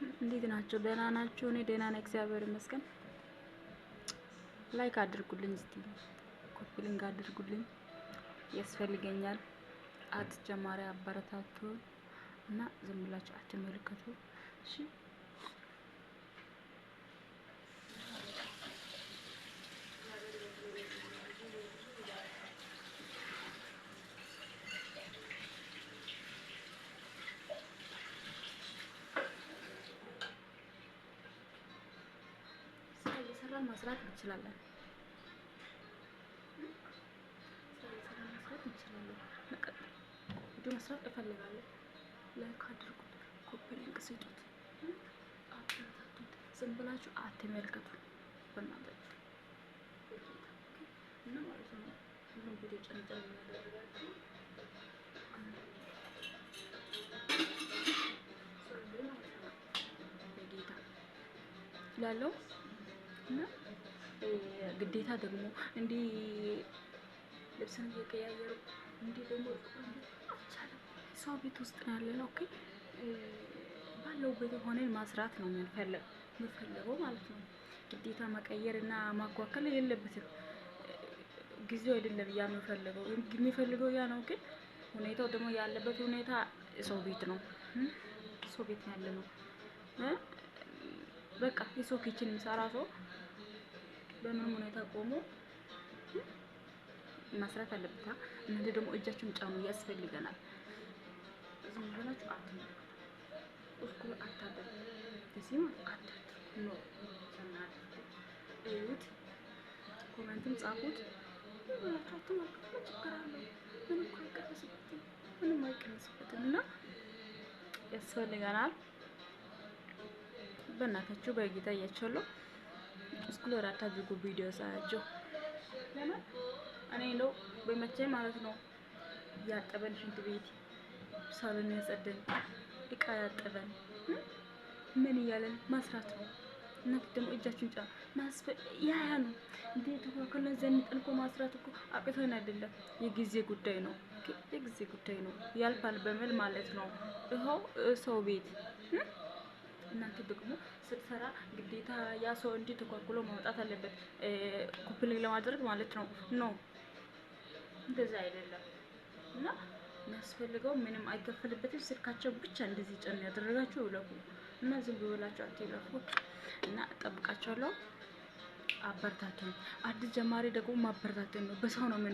እንዴት ናችሁ? ደህና ናችሁ? እኔ ደህና ነኝ፣ እግዚአብሔር ይመስገን። ላይክ አድርጉልኝ፣ እስቲ ኮፒ ሊንክ አድርጉልኝ፣ ያስፈልገኛል። አትጀማሪ አበረታቱ እና ዝም ብላችሁ አትመልከቱ። እሺ ስራ መስራት እንችላለን። ቪዲዮ መስራት እፈልጋለሁ። ላይክ አድርጉት፣ ኮፒ ሊንክ ስጡት፣ አበረታቱት። ዝም ብላችሁ አትመልከቱ በእናታችሁ እና ማለት ነው። ሁሉም ቪዲዮ ጨንጨን የሚያደርጋችሁ በጌታ ላለው እና ግዴታ ደግሞ እንዲህ ልብስን እየቀያየሩ እንዲህ ደግሞ ሰው ቤት ውስጥ ነው ያለነው። ኦኬ ባለው ቤት ሆነን ማስራት ነው የምንፈልገው ማለት ነው። ግዴታ መቀየር እና ማጓከል የለበትም። ጊዜው አይደለም ያ የሚፈልገው ያ ነው። ግን ሁኔታው ደግሞ ያለበት ሁኔታ ሰው ቤት ነው። ሰው ቤት ነው ያለነው። በቃ የሰው ኪችን የሚሰራ ሰው በምንም ሁኔታ ቆሞ መስራት አለበት። እናንተ ደግሞ እጃችሁን ጫኑ፣ ያስፈልገናል። ዝም ብላችሁ አትመልከቱ። እስኩ አታደርጉ፣ እዚህ አታድርጉ ነው ሰናችሁ። እዩት፣ ኮሜንትም ጻፉት። ብላችሁ አትመልከቱ። ችግር አለው? ምንም አይቀንስበትም እና ያስፈልገናል። በእናታችሁ በጌታ እያቸዋለሁ። እስኩ አታድርጉ። ቪዲዮ ሳያቸው ለምን እኔ ነው በመቼ ማለት ነው ያጠበን ሽንት ቤት ሳሎን ያጸደን እቃ ያጠበን ምን እያለን መስራት ነው። እናንተ ደግሞ እጃችሁን ጫኑ። ያ ነው እንዴ? ተኮከለ ዘንጠን እኮ መስራት እኮ አቅቶን አይደለም፣ የጊዜ ጉዳይ ነው። የጊዜ ጉዳይ ነው፣ ያልፋል በመል ማለት ነው። ይኸው ሰው ቤት እናንተ ደግሞ ስትሰራ ግዴታ ያ ሰው እንዲህ ተኳኩሎ ማውጣት አለበት ኮፕሊንግ ለማድረግ ማለት ነው። ኖ እንደዛ አይደለም። እና የሚያስፈልገው ምንም አይከፈልበትም። ስልካቸው ብቻ እንደዚህ ጨን ያደረጋችሁ ይለፉ እና ዝም ብላችሁ አትለፉ እና እጠብቃችኋለሁ። አበረታቱኝ። አዲስ ጀማሪ ደግሞ ማበረታቱኝ ነው። በሰው ነው